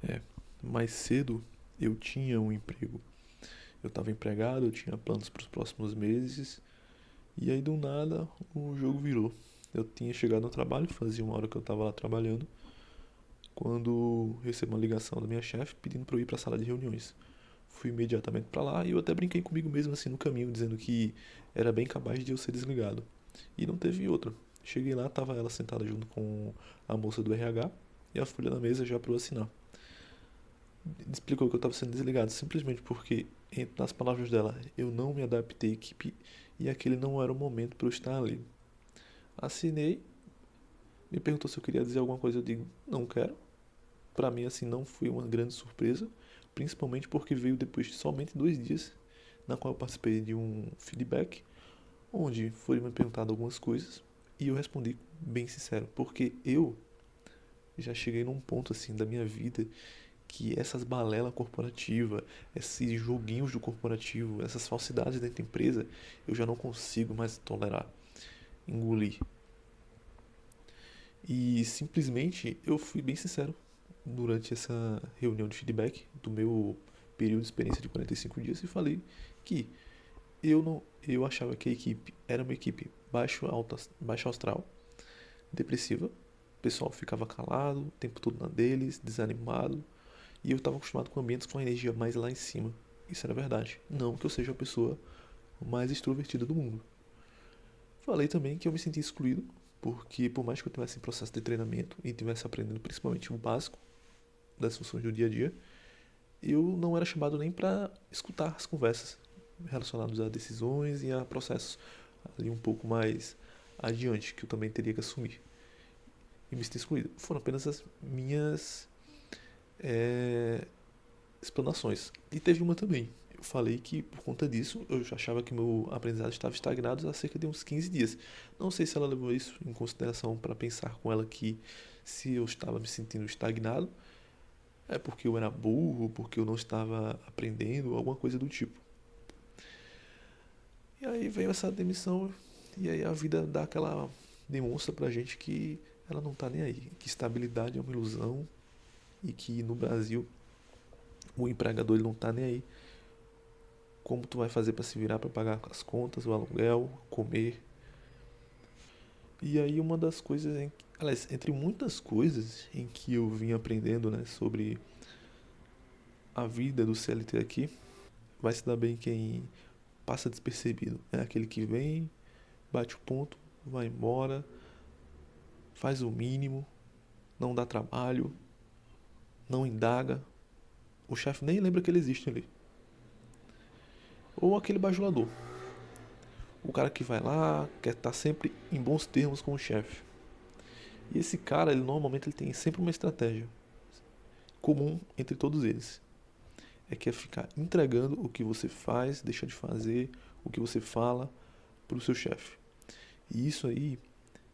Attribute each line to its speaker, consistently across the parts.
Speaker 1: É, mais cedo eu tinha um emprego. Eu estava empregado, eu tinha planos para os próximos meses, e aí do nada o jogo virou. Eu tinha chegado no trabalho, fazia uma hora que eu estava lá trabalhando, quando recebo uma ligação da minha chefe pedindo para eu ir para a sala de reuniões. Fui imediatamente para lá e eu até brinquei comigo mesmo assim no caminho, dizendo que era bem capaz de eu ser desligado. E não teve outra. Cheguei lá, tava ela sentada junto com a moça do RH e a folha na mesa já para eu assinar. Explicou que eu estava sendo desligado simplesmente porque, nas palavras dela, eu não me adaptei à equipe e aquele não era o momento para eu estar ali. Assinei, me perguntou se eu queria dizer alguma coisa, eu digo, não quero. Para mim, assim, não foi uma grande surpresa, principalmente porque veio depois de somente 2 dias, na qual eu participei de um feedback, onde foi me perguntado algumas coisas e eu respondi bem sincero, porque eu já cheguei num ponto assim da minha vida que essas balelas corporativas, esses joguinhos do corporativo, essas falsidades dentro da empresa, eu já não consigo mais tolerar, engolir. E simplesmente eu fui bem sincero durante essa reunião de feedback do meu período de experiência de 45 dias e falei que eu achava que a equipe era uma equipe baixo astral, depressiva. O pessoal ficava calado, o tempo todo na deles, desanimado, e eu estava acostumado com ambientes com a energia mais lá em cima. Isso era verdade. Não que eu seja a pessoa mais extrovertida do mundo. Falei também que eu me sentia excluído, porque por mais que eu estivesse em processo de treinamento e estivesse aprendendo principalmente o básico das funções do dia a dia, eu não era chamado nem para escutar as conversas relacionadas a decisões e a processos ali um pouco mais adiante, que eu também teria que assumir. E me senti excluído. Foram apenas as minhas é, explanações. E teve uma também. Eu falei que por conta disso eu já achava que meu aprendizado estava estagnado há cerca de uns 15 dias. Não sei se ela levou isso em consideração para pensar com ela que se eu estava me sentindo estagnado é porque eu era burro, porque eu não estava aprendendo, alguma coisa do tipo. E aí veio essa demissão e aí a vida dá aquela demonstra pra gente que ela não tá nem aí, que estabilidade é uma ilusão e que no Brasil o empregador ele não tá nem aí como tu vai fazer para se virar para pagar as contas, o aluguel, comer. E aí uma das coisas, aliás, entre muitas coisas em que eu vim aprendendo, né, sobre a vida do CLT aqui, vai se dar bem quem passa despercebido. É aquele que vem, bate o ponto, vai embora, faz o mínimo, não dá trabalho, não indaga. O chefe nem lembra que ele existe ali. Ou aquele bajulador. O cara que vai lá, quer estar sempre em bons termos com o chefe. E esse cara, ele normalmente ele tem sempre uma estratégia comum entre todos eles. É que é ficar entregando o que você faz, deixa de fazer, o que você fala para o seu chefe. E isso aí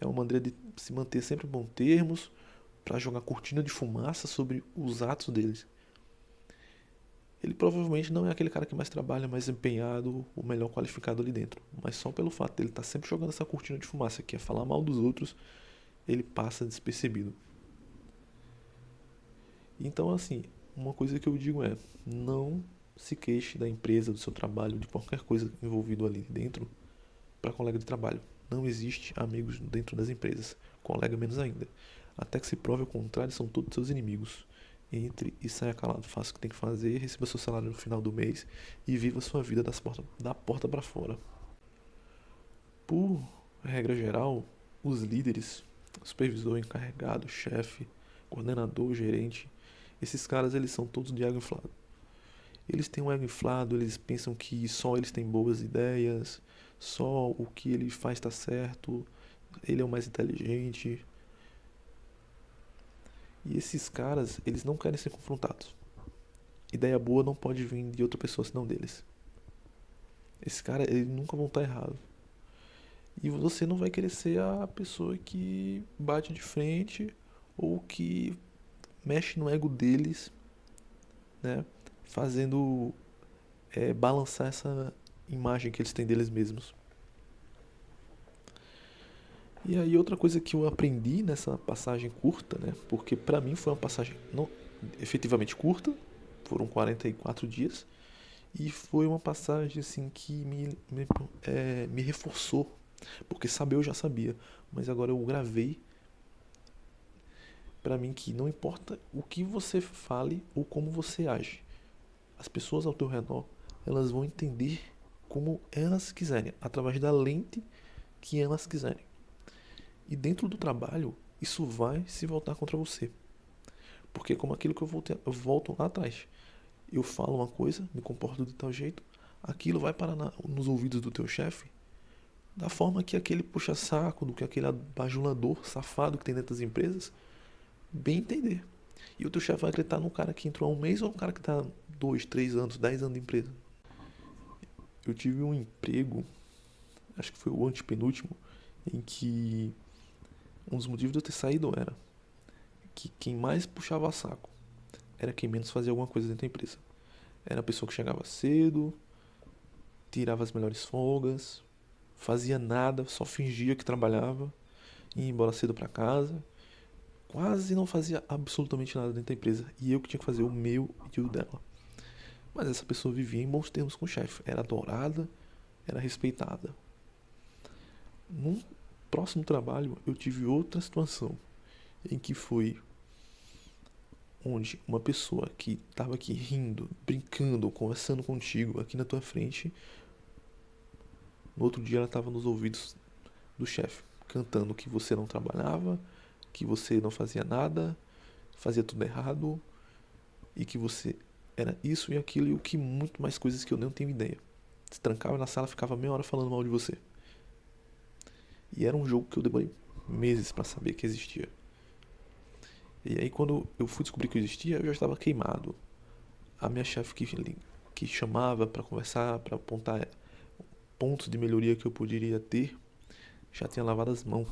Speaker 1: é uma maneira de se manter sempre em bons termos, para jogar cortina de fumaça sobre os atos deles. Ele provavelmente não é aquele cara que mais trabalha, mais empenhado, o melhor qualificado ali dentro. Mas só pelo fato dele estar sempre jogando essa cortina de fumaça, que é falar mal dos outros, ele passa despercebido. Então, assim, uma coisa que eu digo é: não se queixe da empresa, do seu trabalho, de qualquer coisa envolvido ali dentro para colega de trabalho. Não existe amigos dentro das empresas, colega menos ainda. Até que se prove o contrário, são todos seus inimigos. Entre e saia calado, faça o que tem que fazer, receba seu salário no final do mês e viva sua vida da porta para fora. Por regra geral, os líderes, supervisor, encarregado, chefe, coordenador, gerente, esses caras eles são todos de ego inflado. Eles têm um ego inflado, eles pensam que só eles têm boas ideias, só o que ele faz está certo, ele é o mais inteligente. E esses caras, eles não querem ser confrontados. Ideia boa não pode vir de outra pessoa senão deles. Esse cara, ele nunca vão estar errado. E você não vai querer ser a pessoa que bate de frente ou que mexe no ego deles, né? Fazendo balançar essa imagem que eles têm deles mesmos. E aí outra coisa que eu aprendi nessa passagem curta, né? Porque pra mim foi uma passagem não efetivamente curta, foram 44 dias, e foi uma passagem assim que me reforçou, porque saber eu já sabia, mas agora eu gravei pra mim que não importa o que você fale ou como você age, as pessoas ao teu redor, elas vão entender como elas quiserem, através da lente que elas quiserem. E dentro do trabalho, isso vai se voltar contra você. Porque como aquilo que eu volto lá atrás. Eu falo uma coisa, me comporto de tal jeito, aquilo vai parar nos ouvidos do teu chefe da forma que aquele puxa-saco, do que aquele bajulador safado que tem dentro das empresas, bem entender. E o teu chefe vai acreditar no cara que entrou há um mês ou no cara que está 2, 3 anos, 10 anos de empresa. Eu tive um emprego, acho que foi o antepenúltimo, em que um dos motivos de eu ter saído era que quem mais puxava saco era quem menos fazia alguma coisa dentro da empresa. Era a pessoa que chegava cedo, tirava as melhores folgas, fazia nada, só fingia que trabalhava, ia embora cedo para casa, quase não fazia absolutamente nada dentro da empresa. E eu que tinha que fazer o meu e o dela. Mas essa pessoa vivia em bons termos com o chefe, era adorada, era respeitada. Num próximo trabalho, eu tive outra situação em que foi onde uma pessoa que estava aqui rindo, brincando, conversando contigo aqui na tua frente, no outro dia ela estava nos ouvidos do chefe, cantando que você não trabalhava, que você não fazia nada, fazia tudo errado e que você era isso e aquilo e o que muito mais coisas que eu não tenho ideia. Se trancava na sala, ficava meia hora falando mal de você. E era um jogo que eu demorei meses para saber que existia. E aí quando eu fui descobrir que existia, eu já estava queimado. A minha chefe que chamava para conversar, para apontar pontos de melhoria que eu poderia ter, já tinha lavado as mãos.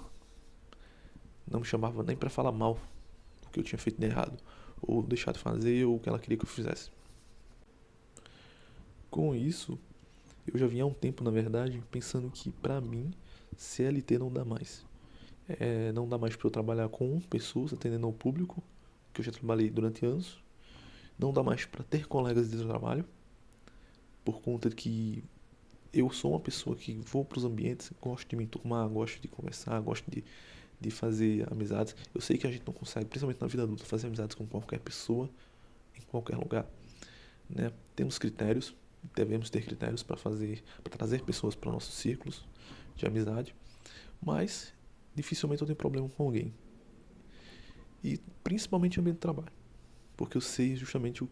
Speaker 1: Não me chamava nem para falar mal do que eu tinha feito de errado, ou deixar de fazer, ou o que ela queria que eu fizesse. Com isso, eu já vinha há um tempo, na verdade, pensando que pra mim, CLT não dá mais. Não dá mais para eu trabalhar com pessoas atendendo ao público, que eu já trabalhei durante anos. Não dá mais para ter colegas de trabalho, por conta de que eu sou uma pessoa que vou para os ambientes, gosto de me enturmar, gosto de conversar, gosto de fazer amizades. Eu sei que a gente não consegue, principalmente na vida adulta, fazer amizades com qualquer pessoa, em qualquer lugar, né? Temos critérios, devemos ter critérios para trazer pessoas para nossos círculos de amizade, mas dificilmente eu tenho problema com alguém. E principalmente no ambiente de trabalho, porque eu sei justamente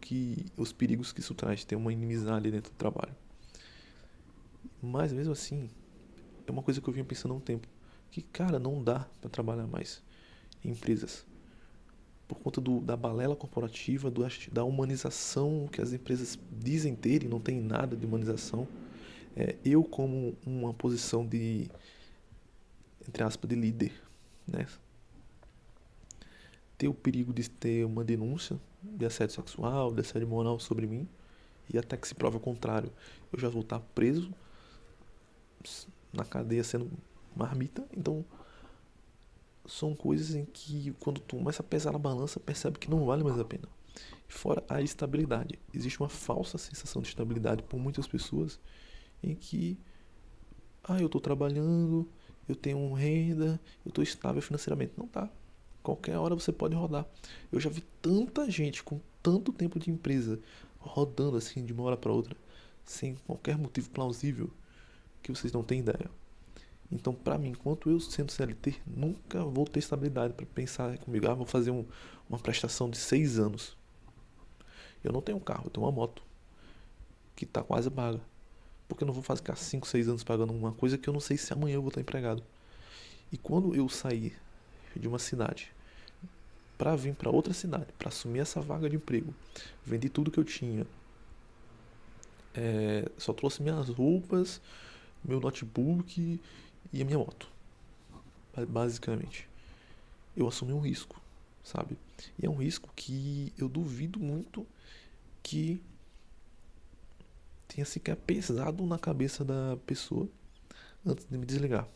Speaker 1: os perigos que isso traz, ter uma inimizade dentro do trabalho. Mas mesmo assim, é uma coisa que eu vinha pensando há um tempo, que cara, não dá para trabalhar mais em empresas por conta da balela corporativa, da humanização que as empresas dizem ter e não tem nada de humanização. Eu como uma posição de, entre aspas, de líder, né? Ter o perigo de ter uma denúncia de assédio sexual, de assédio moral sobre mim, e até que se prove o contrário, eu já vou estar preso na cadeia sendo marmita. Então, são coisas em que quando tu começa a pesar na balança, percebe que não vale mais a pena. Fora a estabilidade. Existe uma falsa sensação de estabilidade por muitas pessoas em que, eu tô trabalhando, eu tenho renda, eu tô estável financeiramente. Não tá. Qualquer hora você pode rodar. Eu já vi tanta gente com tanto tempo de empresa rodando assim de uma hora para outra, sem qualquer motivo plausível, que vocês não têm ideia. Então, pra mim, enquanto eu sendo CLT, nunca vou ter estabilidade para pensar comigo, vou fazer uma prestação de 6 anos. Eu não tenho um carro, eu tenho uma moto que tá quase paga. Porque eu não vou ficar 5, 6 anos pagando uma coisa que eu não sei se amanhã eu vou estar empregado. E quando eu sair de uma cidade para vir para outra cidade, para assumir essa vaga de emprego, vendi tudo que eu tinha, só trouxe minhas roupas, meu notebook e a minha moto, basicamente. Eu assumi um risco, sabe? E é um risco que eu duvido muito que tenha sequer pesado na cabeça da pessoa antes de me desligar.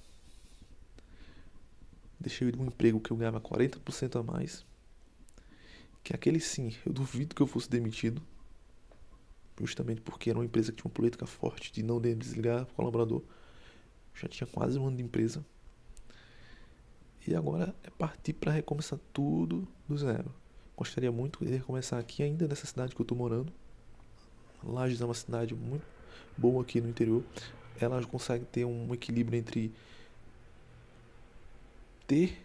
Speaker 1: deixei um emprego que eu ganhava 40% a mais, que aquele sim, eu duvido que eu fosse demitido, justamente porque era uma empresa que tinha uma política forte de não desligar o colaborador. Já tinha quase um ano de empresa. E agora é partir para recomeçar tudo do zero. Gostaria muito de recomeçar aqui ainda nessa cidade que eu tô morando. Lages é uma cidade muito boa aqui no interior. Ela consegue ter um equilíbrio entre ter,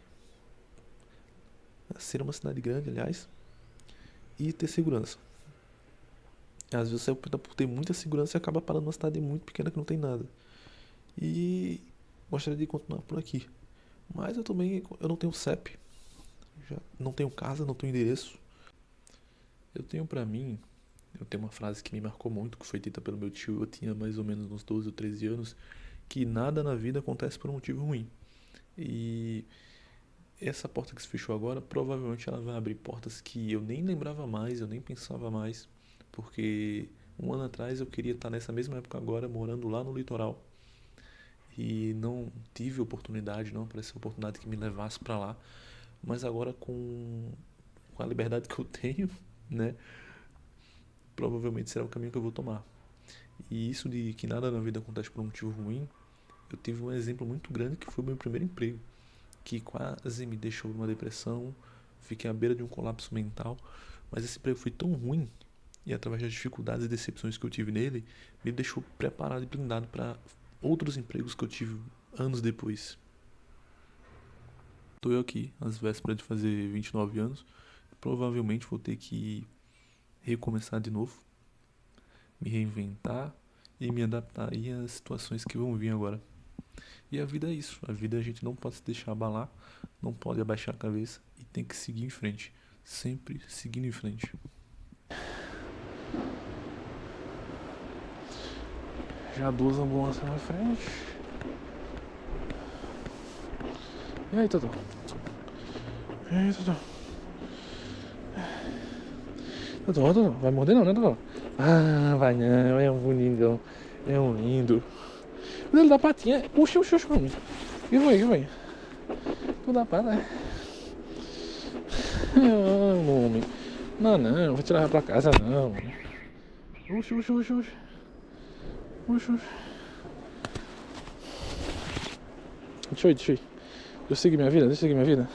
Speaker 1: ser uma cidade grande, aliás, e ter segurança. Às vezes você opta por ter muita segurança e acaba parando numa cidade muito pequena que não tem nada. E gostaria de continuar por aqui. Mas eu também, eu não tenho CEP, já não tenho casa, não tenho endereço. Eu tenho pra mim, eu tenho uma frase que me marcou muito, que foi dita pelo meu tio, eu tinha mais ou menos uns 12 ou 13 anos, que nada na vida acontece por um motivo ruim. E essa porta que se fechou agora, provavelmente ela vai abrir portas que eu nem lembrava mais, eu nem pensava mais, porque um ano atrás eu queria estar nessa mesma época agora, morando lá no litoral, e não tive oportunidade, não apareceu oportunidade que me levasse para lá, mas agora com a liberdade que eu tenho, né, provavelmente será o caminho que eu vou tomar. E isso de que nada na vida acontece por um motivo ruim, eu tive um exemplo muito grande que foi o meu primeiro emprego, que quase me deixou numa depressão, fiquei à beira de um colapso mental, mas esse emprego foi tão ruim, e através das dificuldades e decepções que eu tive nele, me deixou preparado e blindado para outros empregos que eu tive anos depois. Estou eu aqui, às vésperas de fazer 29 anos, provavelmente vou ter que recomeçar de novo, me reinventar e me adaptar aí às situações que vão vir agora. E a vida é isso, a vida a gente não pode se deixar abalar, não pode abaixar a cabeça e tem que seguir em frente, sempre seguindo em frente.
Speaker 2: Já duas ambulâncias na frente. E aí, Totó? E aí, Totó? Totó, vai morder não, né, Totó? Ah, vai não, é um lindão. É um lindo. Ele dá patinha. Puxa, homem. Que foi? Tu dá pata, né? Não, homem. Não, vou te levar pra casa, não. Oxi. Deixa eu ir. Deixa eu seguir minha vida.